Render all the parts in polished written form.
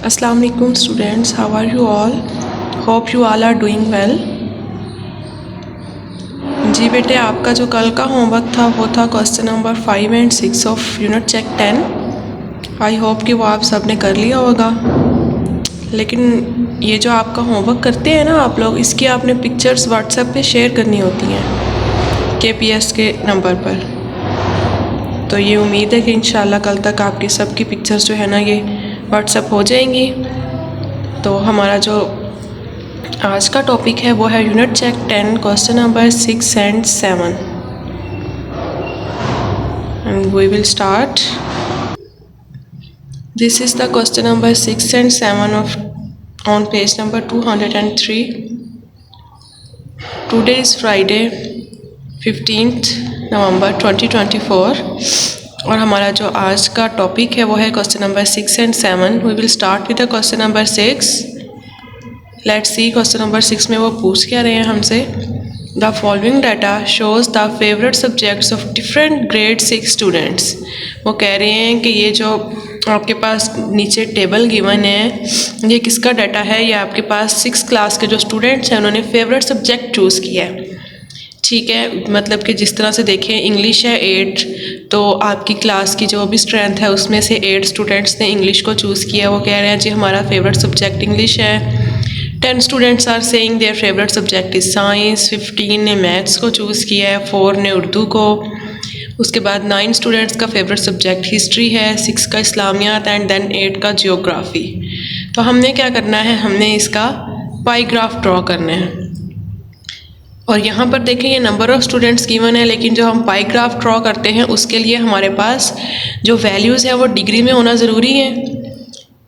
Assalamu alaikum students, how are you all? Hope you all are doing well. जी बेटे, आपका जो कल का होमवर्क था वो था question number 5 and 6 of unit check 10। I hope कि वो आप सब ने कर लिया होगा। लेकिन ये जो आपका होमवर्क करते हैं ना आप लोग, इसकी आपने पिक्चर्स व्हाट्सएप पे शेयर करनी होती हैं KPS के नंबर पर। तो ये उम्मीद है कि इंशाल्लाह कल तक आपकी सबकी पिक्चर्स जो है ना ये व्हाट्सएप हो जाएंगी। तो हमारा जो आज का टॉपिक है वो है unit check 10 question number 6 and 7 and we will start. This is the question number 6 and 7 of on page number 203। Today is Friday 15th November 2024 और हमारा जो आज का टॉपिक है वो है question number 6 and 7। We will start with the question number 6। Let's see question number 6 में वो पूछ क्या रहे हैं हमसे। The following data shows the favourite subjects of different grade 6 students. वो कह रहे हैं कि ये जो आपके पास नीचे टेबल गिवन है ये किसका डाटा है। ये आपके पास 6 क्लास के जो स्टूडेंट्स हैं उन्होंने फेवरेट सब्जेक्ट चूज़ किया है। ठीक है, मतलब कि जिस तरह से देखें इंग्लिश है 8, तो आपकी क्लास की जो भी स्ट्रेंथ है उसमें से 8 स्टूडेंट्स ने इंग्लिश को चूज़ किया। वो कह रहे हैं जी हमारा फेवरेट सब्जेक्ट इंग्लिश है। 10 students are saying their favourite subject is science. 15 ने मैथ्स को चूज़ किया है, 4 ने उर्दू को। उसके बाद 9 स्टूडेंट्स का फेवरेट सब्जेक्ट हिस्ट्री है, 6 का इस्लामियात एंड देन 8 का जियोग्राफ़ी। तो हमने क्या करना है, हमने इसका पाई ग्राफ ड्रॉ करना है। और यहाँ पर देखें ये नंबर ऑफ़ स्टूडेंट्स गिवन है, लेकिन जो हम पाई ग्राफ ड्रॉ करते हैं उसके लिए हमारे पास जो वैल्यूज़ है वो डिग्री में होना ज़रूरी है।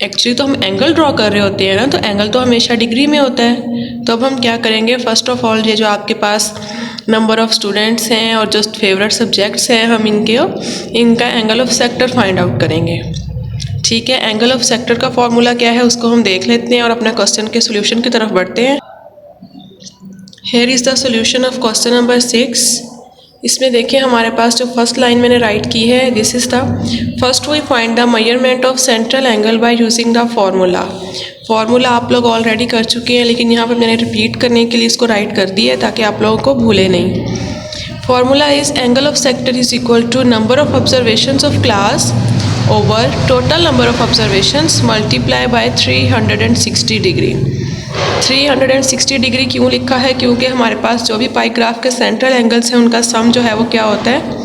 एक्चुअली तो हम एंगल ड्रॉ कर रहे होते हैं ना, तो एंगल तो हमेशा डिग्री में होता है। तो अब हम क्या करेंगे, फ़र्स्ट ऑफ़ ऑल ये जो आपके पास नंबर ऑफ़ स्टूडेंट्स हैं और जो फेवरेट सब्जेक्ट्स हैं हम इनका angle of sector find out करेंगे। ठीक है, एंगल ऑफ सेक्टर का फॉर्मूला क्या है उसको हम देख लेते हैं और अपने क्वेश्चन के सोल्यूशन की तरफ बढ़ते हैं। Here is the solution of question number 6। इसमें देखिए हमारे पास जो फर्स्ट लाइन मैंने राइट की है, this is the first we find the measurement of central angle by using the formula आप लोग ऑलरेडी कर चुके हैं, लेकिन यहाँ पर मैंने रिपीट करने के लिए इसको राइट कर दिया है ताकि आप लोगों को भूले नहीं। Formula is angle of sector is equal to number of observations of class over total number of observations multiply by 360 degree. 360 degree क्यों लिखा है, क्योंकि हमारे पास जो भी पाई ग्राफ के सेंट्रल एंगल्स हैं उनका सम जो है वो क्या होता है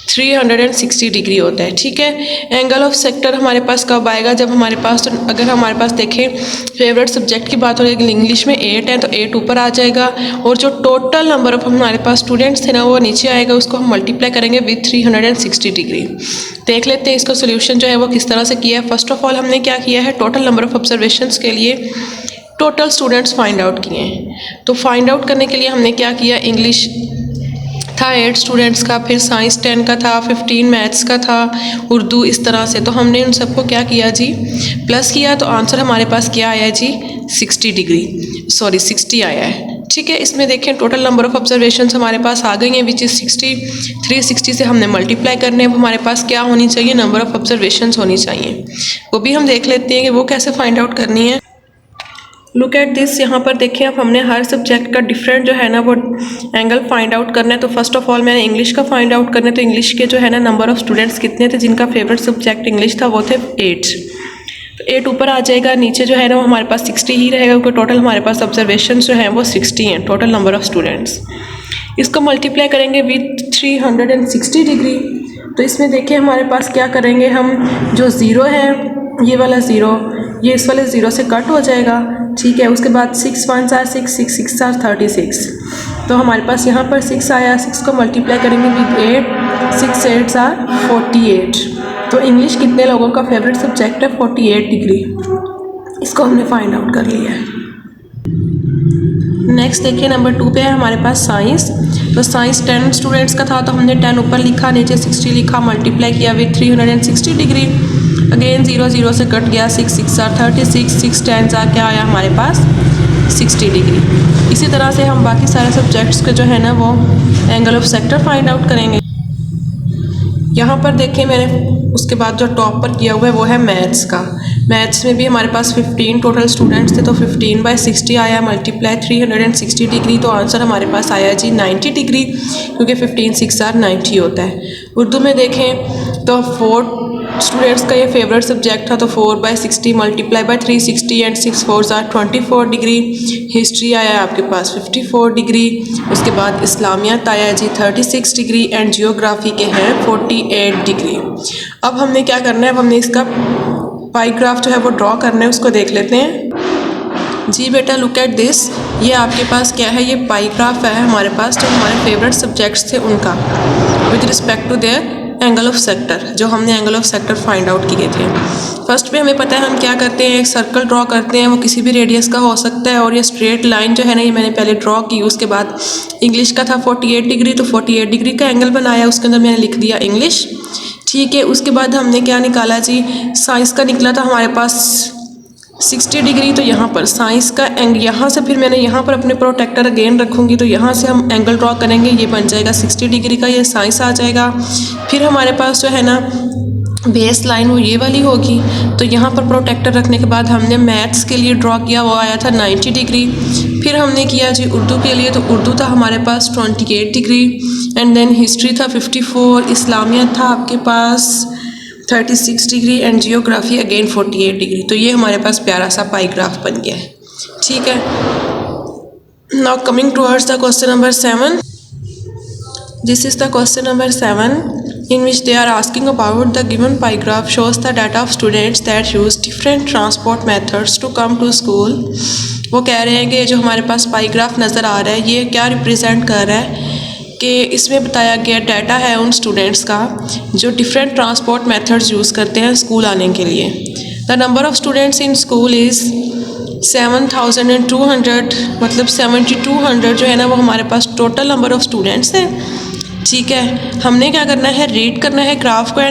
360 डिग्री होता है। ठीक है, एंगल ऑफ सेक्टर हमारे पास कब आएगा, जब हमारे पास तो अगर हमारे पास देखें फेवरेट सब्जेक्ट की बात हो रही है, इंग्लिश में 8 है तो 8 ऊपर आ जाएगा और जो टोटल नंबर ऑफ हमारे पास स्टूडेंट्स थे ना वो नीचे आएगा, उसको हम मल्टीप्लाई करेंगे विथ 360 डिग्री। देख लेते हैं इसका सोल्यूशन जो है वो किस तरह से किया है। फर्स्ट ऑफ ऑल हमने क्या किया है, टोटल नंबर ऑफ ऑब्जर्वेशंस के लिए टोटल स्टूडेंट्स फाइंड आउट किए हैं। तो फाइंड आउट करने के लिए हमने क्या किया, इंग्लिश था 8 स्टूडेंट्स का, फिर साइंस 10 का था, 15 मैथ्स का था, उर्दू, इस तरह से। तो हमने उन सबको क्या किया जी, प्लस किया, तो आंसर हमारे पास क्या आया जी 60 आया है। ठीक है, इसमें देखें टोटल नंबर ऑफ़ ऑब्जर्वेशंस हमारे पास आ गई हैं विच इज़ 60। 360 से हमने मल्टीप्लाई करने, अब हमारे पास क्या होनी चाहिए, नंबर ऑफ़ ऑब्जर्वेशंस होनी चाहिए। वो भी हम देख लेते हैं कि वो कैसे फाइंड आउट करनी है। लुक एट दिस, यहाँ पर देखें अब हमने हर सब्जेक्ट का डिफरेंट जो है ना वो एंगल फाइंड आउट करना है। तो फर्स्ट ऑफ ऑल मैंने इंग्लिश का फाइंड आउट करना है, तो इंग्लिश के जो है ना नंबर ऑफ़ स्टूडेंट्स कितने थे जिनका फेवरेट सब्जेक्ट इंग्लिश था, वो थे 8। तो 8 ऊपर आ जाएगा, नीचे जो है ना वो हमारे पास 60 ही रहेगा क्योंकि टोटल हमारे पास ऑब्जर्वेशन जो हैं वो 60 हैं, टोटल नंबर ऑफ़ स्टूडेंट्स। इसको मल्टीप्लाई करेंगे विथ 360 डिग्री। तो इसमें देखिए हमारे पास क्या करेंगे, हम जो ज़ीरो है ये वाला ज़ीरो ये इस वाले ज़ीरो से कट हो जाएगा। ठीक है, उसके बाद 6 1s are 6, 6 6s are 36। तो हमारे पास यहाँ पर 6 आया, 6 को मल्टीप्लाई करेंगे विद 8, 6 8s are 48। तो इंग्लिश कितने लोगों का फेवरेट सब्जेक्ट है 48 डिग्री, इसको हमने फाइंड आउट कर लिया है। नेक्स्ट देखिए नंबर 2 पे है हमारे पास साइंस। तो साइंस 10 स्टूडेंट्स का था तो हमने 10 ऊपर लिखा, नीचे 60 लिखा, मल्टीप्लाई किया विथ 360 डिग्री। अगेन 0 0 से कट गया, 6 6 are 36, 6 10s are क्या आया हमारे पास 60 डिग्री। इसी तरह से हम बाकी सारे सब्जेक्ट्स के जो है ना वो angle of sector find out करेंगे। यहाँ पर देखें मैंने उसके बाद जो टॉप पर किया हुआ है वो है मैथ्स का। मैथ्स में भी हमारे पास 15 टोटल स्टूडेंट्स थे, तो 15/60 आया, मल्टीप्लाई 360 डिग्री, तो आंसर हमारे पास आया जी 90 डिग्री, क्योंकि 15 6 90 होता है। उर्दू में देखें तो 4 स्टूडेंट्स का ये फेवरेट सब्जेक्ट था, तो 4/60 multiply by 360 and 6 4 24 degree. History आया आपके पास 54 डिग्री। उसके बाद इस्लामियात आया जी 36 डिग्री एंड जियोग्राफी के हैं 48 डिग्री। अब हमने क्या करना है, अब हमने इसका पाई ग्राफ जो है वो ड्रॉ करना है, उसको देख लेते हैं। जी बेटा लुक एट दिस, ये आपके पास क्या है, ये पाई ग्राफ है हमारे पास, जो हमारे फेवरेट सब्जेक्ट्स थे उनका with respect to their angle of sector, जो हमने angle of sector find out किए थे। फर्स्ट में हमें पता है हम क्या करते हैं, एक सर्कल ड्रॉ करते हैं, वो किसी भी रेडियस का हो सकता है, और ये स्ट्रेट लाइन जो है ना, ये मैंने पहले ड्रॉ की। उसके बाद इंग्लिश का था 48 डिग्री, तो 48 डिग्री का एंगल बनाया, उसके अंदर मैंने लिख दिया इंग्लिश, ठीक है। उसके बाद हमने क्या निकाला जी, साइंस का निकला था हमारे पास 60 डिग्री, तो यहाँ पर साइंस का यहाँ से फिर मैंने यहाँ पर अपने प्रोटेक्टर अगेन रखूँगी, तो यहाँ से हम एंगल ड्रॉ करेंगे, ये बन जाएगा 60 डिग्री का, ये साइंस आ जाएगा। फिर हमारे पास जो है ना बेस लाइन वो ये वाली होगी, तो यहाँ पर प्रोटेक्टर रखने के बाद हमने मैथ्स के लिए ड्रॉ किया, वो आया था 90 डिग्री। फिर हमने किया जी उर्दू के लिए, तो उर्दू था हमारे पास 28 डिग्री एंड देन हिस्ट्री था 54, इस्लामियत था आपके पास 36 degree and geography again 48 degree. तो ये हमारे पास प्यारा सा पाई ग्राफ बन गया है, ठीक है। Now coming towards the question number 7, this is the question number 7 in which they are asking about the given pie graph shows the data of students that use different transport methods to come to school। वो कह रहे हैं कि जो हमारे पास पाई graph नज़र आ रहा है, ये क्या रिप्रेजेंट कर रहा है कि इसमें बताया गया डाटा है उन स्टूडेंट्स का जो डिफरेंट ट्रांसपोर्ट मेथड्स यूज़ करते हैं स्कूल आने के लिए। The number of students in school is 7200, मतलब 7200 जो है ना वो हमारे पास टोटल नंबर ऑफ़ स्टूडेंट्स है, ठीक है। हमने क्या करना है, रीड करना है ग्राफ को एंड